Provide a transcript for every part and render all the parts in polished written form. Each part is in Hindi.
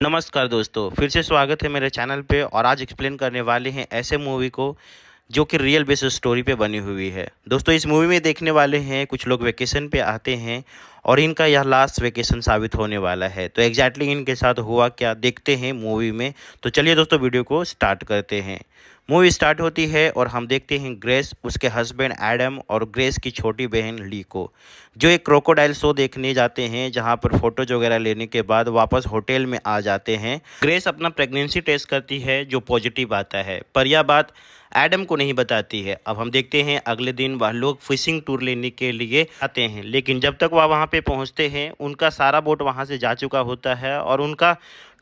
नमस्कार दोस्तों, फिर से स्वागत है मेरे चैनल पे। और आज एक्सप्लेन करने वाले हैं ऐसे मूवी को जो कि रियल बेसिस स्टोरी पे बनी हुई है। दोस्तों, इस मूवी में देखने वाले हैं कुछ लोग वेकेशन पे आते हैं और इनका यह लास्ट वेकेशन साबित होने वाला है। तो एग्जैक्टली इनके साथ हुआ क्या, देखते हैं मूवी में। तो चलिए दोस्तों, वीडियो को स्टार्ट करते हैं। मूवी स्टार्ट होती है और हम देखते हैं ग्रेस, उसके हस्बैंड एडम और ग्रेस की छोटी बहन ली को, जो एक क्रोकोडाइल शो देखने जाते हैं, जहां पर फोटोज वगैरह लेने के बाद वापस होटल में आ जाते हैं। ग्रेस अपना प्रेगनेंसी टेस्ट करती है जो पॉजिटिव आता है, पर यह बात एडम को नहीं बताती है। अब हम देखते हैं अगले दिन वह लोग फिशिंग टूर लेने के लिए आते हैं, लेकिन जब तक वह वहाँ पे पहुँचते हैं उनका सारा बोट वहाँ से जा चुका होता है और उनका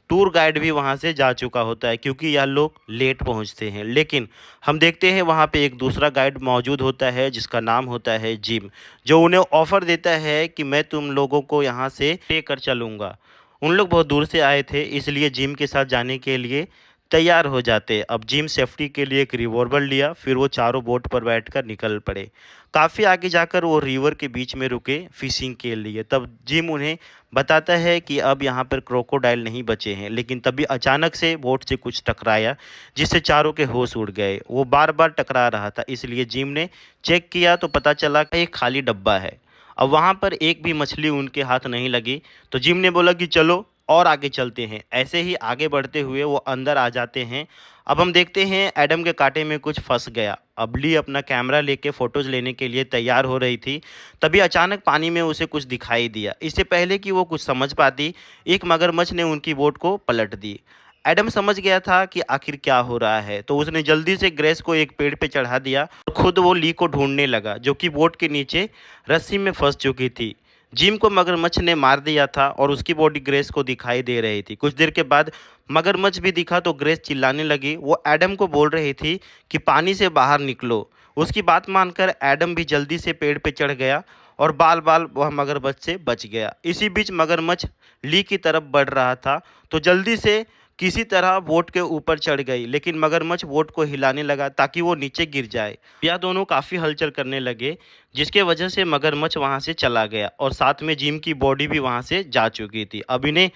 टूर गाइड भी वहाँ से जा चुका होता है, क्योंकि यह लोग लेट पहुँचते हैं। लेकिन हम देखते हैं वहाँ पे एक दूसरा गाइड मौजूद होता है जिसका नाम होता है जिम, जो उन्हें ऑफ़र देता है कि मैं तुम लोगों को यहाँ से लेकर चलूँगा। उन लोग बहुत दूर से आए थे, इसलिए जिम के साथ जाने के लिए तैयार हो जाते। अब जिम सेफ्टी के लिए एक रिवॉल्वर लिया, फिर वो चारों बोट पर बैठकर निकल पड़े। काफ़ी आगे जाकर वो रिवर के बीच में रुके फिशिंग के लिए। तब जिम उन्हें बताता है कि अब यहाँ पर क्रोकोडाइल नहीं बचे हैं, लेकिन तभी अचानक से बोट से कुछ टकराया जिससे चारों के होश उड़ गए। वो बार बार टकरा रहा था, इसलिए जिम ने चेक किया तो पता चला कि एक खाली डब्बा है। अब वहाँ पर एक भी मछली उनके हाथ नहीं लगी, तो जिम ने बोला कि चलो और आगे चलते हैं। ऐसे ही आगे बढ़ते हुए वो अंदर आ जाते हैं। अब हम देखते हैं एडम के कांटे में कुछ फंस गया। अब ली अपना कैमरा लेके फ़ोटोज़ लेने के लिए तैयार हो रही थी, तभी अचानक पानी में उसे कुछ दिखाई दिया। इससे पहले कि वो कुछ समझ पाती, एक मगरमच्छ ने उनकी बोट को पलट दी। एडम समझ गया था कि आखिर क्या हो रहा है, तो उसने जल्दी से ग्रेस को एक पेड़ पे चढ़ा दिया और खुद वो ली को ढूंढने लगा, जो कि बोट के नीचे रस्सी में फंस चुकी थी। जिम को मगरमच्छ ने मार दिया था और उसकी बॉडी ग्रेस को दिखाई दे रही थी। कुछ देर के बाद मगरमच्छ भी दिखा तो ग्रेस चिल्लाने लगी। वो एडम को बोल रही थी कि पानी से बाहर निकलो। उसकी बात मानकर एडम भी जल्दी से पेड़ पे चढ़ गया और बाल बाल वह मगरमच्छ से बच गया। इसी बीच मगरमच्छ ली की तरफ बढ़ रहा था, तो जल्दी से किसी तरह बोट के ऊपर चढ़ गई, लेकिन मगरमच्छ बोट को हिलाने लगा ताकि वो नीचे गिर जाए। यह दोनों काफ़ी हलचल करने लगे, जिसके वजह से मगरमच्छ वहाँ से चला गया और साथ में जिम की बॉडी भी वहाँ से जा चुकी थी। अब इन्हें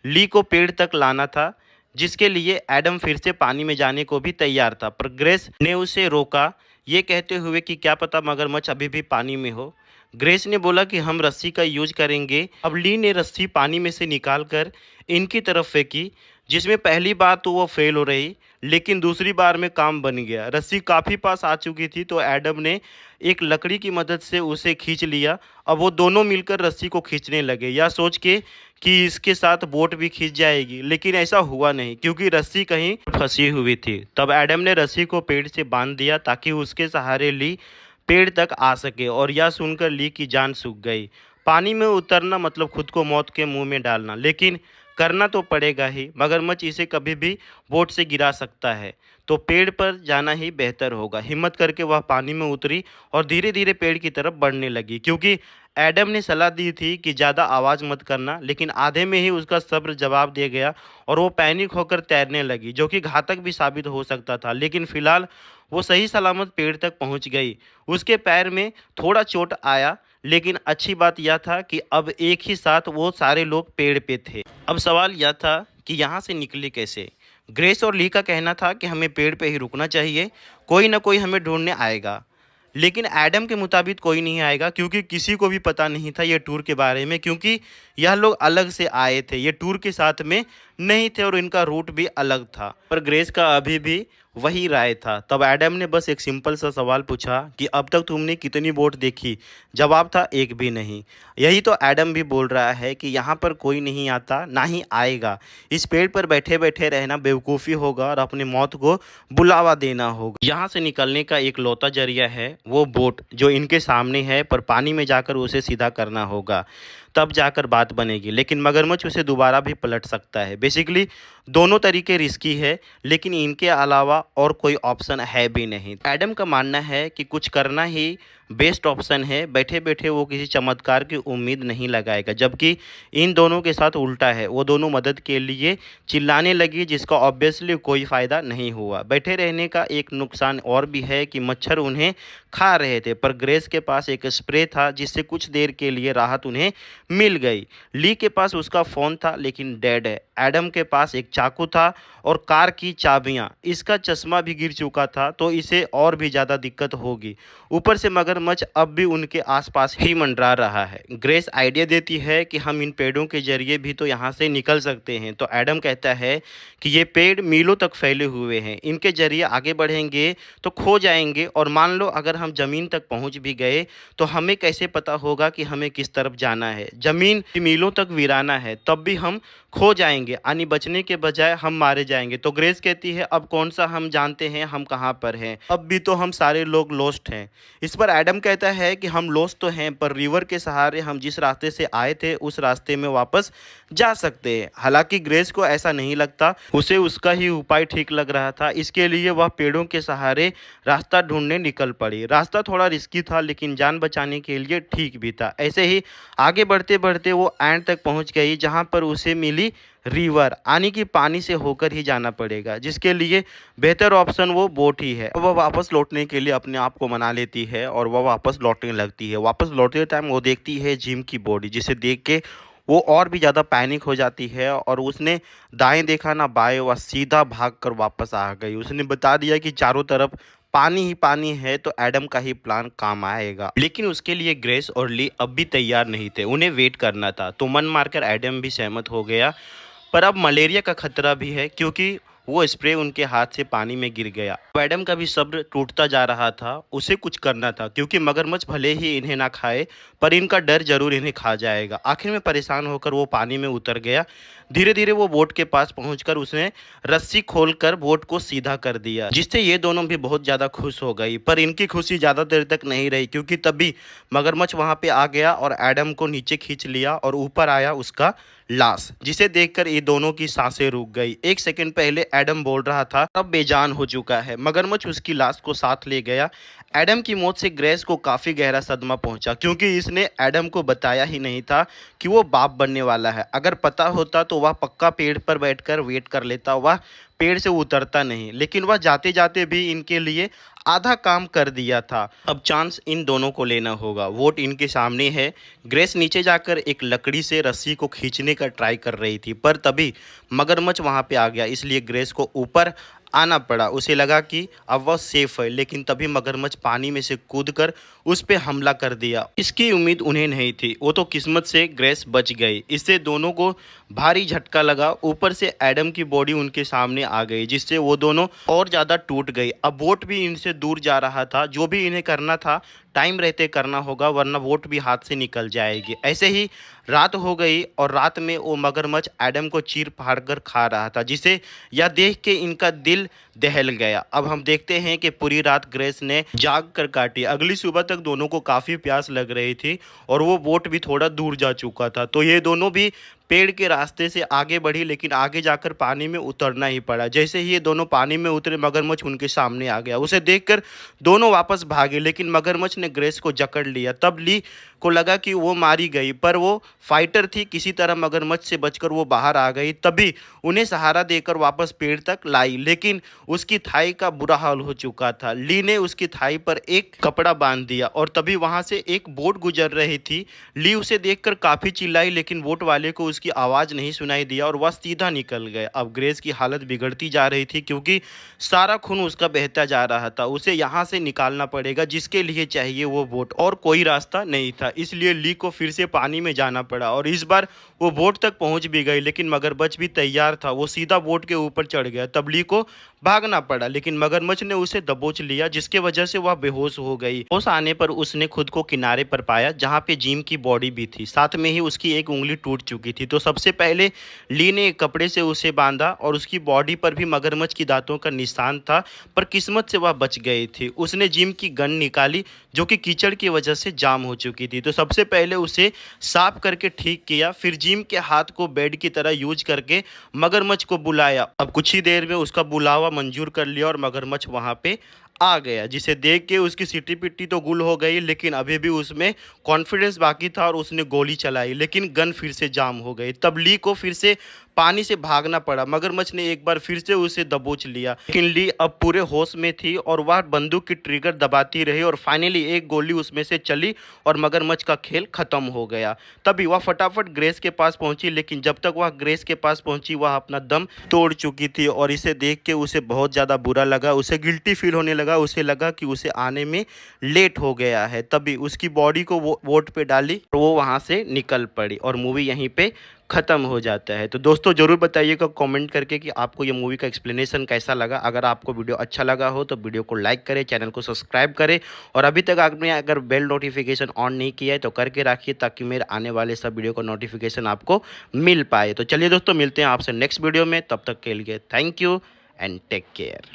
ली को पेड़ तक लाना था, जिसके लिए एडम फिर से पानी में जाने को भी तैयार था, पर ग्रेस ने उसे रोका, ये कहते हुए कि क्या पता मगरमच्छ अभी भी पानी में हो। ग्रेस ने बोला कि हम रस्सी का यूज करेंगे। अब ली ने रस्सी पानी में से निकालकर इनकी तरफ फेंकी, जिसमें पहली बार तो वो फेल हो रही, लेकिन दूसरी बार में काम बन गया। रस्सी काफ़ी पास आ चुकी थी, तो एडम ने एक लकड़ी की मदद से उसे खींच लिया। अब वो दोनों मिलकर रस्सी को खींचने लगे, यह सोच के कि इसके साथ बोट भी खींच जाएगी, लेकिन ऐसा हुआ नहीं क्योंकि रस्सी कहीं फंसी हुई थी। तब एडम ने रस्सी को पेड़ से बांध दिया ताकि उसके सहारे ली पेड़ तक आ सके, और यह सुनकर ली की जान सूख गई। पानी में उतरना मतलब खुद को मौत के मुंह में डालना, लेकिन करना तो पड़ेगा ही। मगरमच्छ इसे कभी भी बोट से गिरा सकता है, तो पेड़ पर जाना ही बेहतर होगा। हिम्मत करके वह पानी में उतरी और धीरे धीरे पेड़ की तरफ बढ़ने लगी, क्योंकि एडम ने सलाह दी थी कि ज़्यादा आवाज़ मत करना, लेकिन आधे में ही उसका सब्र जवाब दे गया और वो पैनिक होकर तैरने लगी, जो कि घातक भी साबित हो सकता था। लेकिन फिलहाल वो सही सलामत पेड़ तक पहुंच गई। उसके पैर में थोड़ा चोट आया, लेकिन अच्छी बात यह था कि अब एक ही साथ वो सारे लोग पेड़ पे थे। अब सवाल यह था कि यहाँ से निकले कैसे। ग्रेस और ली का कहना था कि हमें पेड़ पे ही रुकना चाहिए, कोई ना कोई हमें ढूंढने आएगा। लेकिन एडम के मुताबिक कोई नहीं आएगा, क्योंकि किसी को भी पता नहीं था ये टूर के बारे में, क्योंकि यह लोग अलग से आए थे, ये टूर के साथ में नहीं थे और इनका रूट भी अलग था। पर ग्रेस का अभी भी वही राय था। तब एडम ने बस एक सिंपल सा सवाल पूछा कि अब तक तुमने कितनी बोट देखी। जवाब था एक भी नहीं। यही तो एडम भी बोल रहा है कि यहाँ पर कोई नहीं आता, ना ही आएगा। इस पेड़ पर बैठे बैठे रहना बेवकूफ़ी होगा और अपनी मौत को बुलावा देना होगा। यहाँ से निकलने का एक लौता जरिया है वो बोट, जो इनके सामने है, पर पानी में जाकर उसे सीधा करना होगा, तब जाकर बात बनेगी। लेकिन मगरमच्छ उसे दोबारा भी पलट सकता है। बेसिकली दोनों तरीके रिस्की है, लेकिन इनके अलावा और कोई ऑप्शन है भी नहीं। एडम का मानना है कि कुछ करना ही बेस्ट ऑप्शन है। बैठे बैठे वो किसी चमत्कार की उम्मीद नहीं लगाएगा, जबकि इन दोनों के साथ उल्टा है। वो दोनों मदद के लिए चिल्लाने लगी, जिसका ऑब्वियसली कोई फ़ायदा नहीं हुआ। बैठे रहने का एक नुकसान और भी है कि मच्छर उन्हें खा रहे थे, पर ग्रेस के पास एक स्प्रे था जिससे कुछ देर के लिए राहत उन्हें मिल गई। ली के पास उसका फ़ोन था, लेकिन डेड है। एडम के पास एक चाकू था और कार की चाबियां, इसका चश्मा भी गिर चुका था, तो इसे और भी ज़्यादा दिक्कत होगी। ऊपर से मगरमच्छ अब भी उनके आसपास ही मंडरा रहा है। ग्रेस आइडिया देती है कि हम इन पेड़ों के जरिए भी तो यहाँ से निकल सकते हैं। तो एडम कहता है कि ये पेड़ मीलों तक फैले हुए हैं, इनके जरिए आगे बढ़ेंगे तो खो जाएंगे, और मान लो अगर हम ज़मीन तक पहुँच भी गए तो हमें कैसे पता होगा कि हमें किस तरफ जाना है। ज़मीन मीलों तक वीराना है, तब भी हम खो जाएंगे, यानी बचने के बजाय हम मारे जाएंगे। तो ग्रेस कहती है अब कौन सा हम जानते हैं हम कहाँ पर हैं, अब भी तो हम सारे लोग लॉस्ट हैं। इस पर एडम कहता है कि हम लॉस्ट तो हैं, पर रिवर के सहारे हम जिस रास्ते से आए थे उस रास्ते में वापस जा सकते हैं। हालांकि ग्रेस को ऐसा नहीं लगता, उसे उसका ही उपाय ठीक लग रहा था। इसके लिए वह पेड़ों के सहारे रास्ता ढूंढने निकल पड़ी। रास्ता थोड़ा रिस्की था, लेकिन जान बचाने के लिए ठीक भी था। ऐसे ही आगे बढ़ते बढ़ते वो एंड तक पहुंच गई, जहां पर उसे मिली रिवर, यानी कि पानी से होकर ही जाना पड़ेगा, जिसके लिए बेहतर ऑप्शन वो बोट ही है। वह वापस लौटने के लिए अपने आप को मना लेती है और वह वापस लौटने लगती है। वापस लौटते टाइम वो देखती है जिम की बॉडी, जिसे देख के वो और भी ज़्यादा पैनिक हो जाती है, और उसने दाएं देखा ना बाएं, वह सीधा भागकर वापस आ गई। उसने बता दिया कि चारों तरफ पानी ही पानी है, तो एडम का ही प्लान काम आएगा। लेकिन उसके लिए ग्रेस और ली अब भी तैयार नहीं थे, उन्हें वेट करना था। तो मन मारकर एडम भी सहमत हो गया, पर अब मलेरिया का खतरा भी है, क्योंकि वो स्प्रे उनके हाथ से पानी में गिर गया। एडम का भी सब्र टूटता जा रहा था, उसे कुछ करना था, क्योंकि मगरमच्छ भले ही इन्हें ना खाए, पर इनका डर जरूर इन्हें खा जाएगा। आखिर में परेशान होकर वो पानी में उतर गया। धीरे धीरे वो बोट के पास पहुंचकर उसने रस्सी खोलकर बोट को सीधा कर दिया, जिससे ये दोनों भी बहुत ज़्यादा खुश हो गई। पर इनकी खुशी ज़्यादा देर तक नहीं रही, क्योंकि तभी मगरमच्छ वहां पे आ गया और एडम को नीचे खींच लिया, और ऊपर आया उसका लाश, जिसे देखकर ये दोनों की सांसें रुक गई। एक सेकंड पहले एडम बोल रहा था, अब बेजान हो चुका है। मगरमच्छ उसकी लाश को साथ ले गया। एडम की मौत से ग्रेस को काफ़ी गहरा सदमा पहुंचा, क्योंकि इसने एडम को बताया ही नहीं था कि वो बाप बनने वाला है। अगर पता होता तो वह पक्का पेड़ पर बैठकर वेट कर लेता, वह पेड़ से उतरता नहीं। लेकिन वह जाते जाते भी इनके लिए आधा काम कर दिया था। अब चांस इन दोनों को लेना होगा। वोट इनके सामने है। ग्रेस नीचे जाकर एक लकड़ी से रस्सी को खींचने का ट्राई कर रही थी, पर तभी मगरमच्छ वहां पे आ गया, इसलिए ग्रेस को ऊपर आना पड़ा। उसे लगा कि अब वह सेफ है, लेकिन तभी मगरमच्छ पानी में से कूदकर उस पर हमला कर दिया। इसकी उम्मीद उन्हें नहीं थी, वो तो किस्मत से ग्रेस बच गई। इससे दोनों को भारी झटका लगा। ऊपर से एडम की बॉडी उनके सामने आ गई, जिससे वो दोनों और ज़्यादा टूट गई। अब बोट भी इनसे दूर जा रहा था। जो भी इन्हें करना था टाइम रहते करना होगा, वरना बोट भी हाथ से निकल जाएगी। ऐसे ही रात हो गई, और रात में वो मगरमच्छ एडम को चीर फाड़ कर खा रहा था, जिसे यह देख के इनका दिल दहल गया। अब हम देखते हैं कि पूरी रात ग्रेस ने जाग कर काटी। अगली सुबह तक दोनों को काफ़ी प्यास लग रही थी, और वो बोट भी थोड़ा दूर जा चुका था। तो ये दोनों भी पेड़ के रास्ते से आगे बढ़ी, लेकिन आगे जाकर पानी में उतरना ही पड़ा। जैसे ही ये दोनों पानी में उतरे, मगरमच्छ उनके सामने आ गया। उसे देखकर दोनों वापस भागे, लेकिन मगरमच्छ ने ग्रेस को जकड़ लिया। तब ली को लगा कि वो मारी गई, पर वो फाइटर थी, किसी तरह मगरमच्छ से बचकर वो बाहर आ गई। तभी उन्हें सहारा देकर वापस पेड़ तक लाई, लेकिन उसकी थाई का बुरा हाल हो चुका था। ली ने उसकी थाई पर एक कपड़ा बांध दिया, और तभी वहां से एक बोट गुजर रही थी। ली उसे देखकर काफी चिल्लाई, लेकिन बोट वाले को उसकी आवाज नहीं सुनाई दिया, और वह सीधा निकल गए। अब ग्रेस की हालत बिगड़ती जा रही थी, क्योंकि सारा खून उसका बहता जा रहा था। उसे यहाँ से निकालना पड़ेगा, जिसके लिए चाहिए वो बोट, और कोई रास्ता नहीं था। इसलिए ली को फिर से पानी में जाना पड़ा, और इस बार वो बोट तक पहुंच भी गई। लेकिन मगरमच्छ भी तैयार था, वो सीधा बोट के ऊपर चढ़ गया। तब ली को भागना पड़ा, लेकिन मगरमच्छ ने उसे दबोच लिया, जिसके वजह से वह बेहोश हो गई। होश आने पर उसने खुद को किनारे पर पाया, जहां पे जिम की बॉडी भी थी। साथ में ही उसकी एक उंगली टूट चुकी थी। तो सबसे पहले ली ने एक कपड़े से उसे बांधा, और उसकी बॉडी पर भी मगरमच्छ की दांतों का निशान था, पर किस्मत से वह बच गई थी। उसने जिम की गन निकाली, जो कि कीचड़ की वजह से जाम हो चुकी थी। तो सबसे पहले उसे साफ करके ठीक किया, फिर जिम के हाथ को बेड की तरह यूज करके मगरमच्छ को बुलाया। अब कुछ ही देर में उसका बुलावा मंजूर कर लिया, और मगरमच्छ वहां पे आ गया, जिसे देख के उसकी सिटी पिट्टी तो गुल हो गई, लेकिन अभी भी उसमें कॉन्फिडेंस बाकी था, और उसने गोली चलाई, लेकिन गन फिर से जाम हो गई। तब ली को फिर से पानी से भागना पड़ा। मगरमच्छ ने एक बार फिर से उसे दबोच लिया, लेकिन ली अब पूरे होश में थी और वह बंदूक की ट्रिगर दबाती रही और फाइनली एक गोली उसमें से चली और मगरमच्छ का खेल खत्म हो गया। तभी वह फटाफट ग्रेस के पास पहुंची, लेकिन जब तक वह ग्रेस के पास पहुंची वह अपना दम तोड़ चुकी थी और इसे देख के उसे बहुत ज़्यादा बुरा लगा। उसे गिल्टी फील होने लगा, उसे लगा कि उसे आने में लेट हो गया है। तभी उसकी बॉडी को वो वोट पे डाली और वो वहाँ से निकल पड़ी और मूवी यहीं पे ख़त्म हो जाता है। तो दोस्तों ज़रूर बताइएगा कमेंट करके कि आपको ये मूवी का एक्सप्लेनेशन कैसा लगा। अगर आपको वीडियो अच्छा लगा हो तो वीडियो को लाइक करें, चैनल को सब्सक्राइब करें और अभी तक आपने अगर बेल नोटिफिकेशन ऑन नहीं किया है तो करके रखिए, ताकि मेरे आने वाले सब वीडियो का नोटिफिकेशन आपको मिल पाए। तो चलिए दोस्तों, मिलते हैं आपसे नेक्स्ट वीडियो में। तब तक के लिए thank you and take care.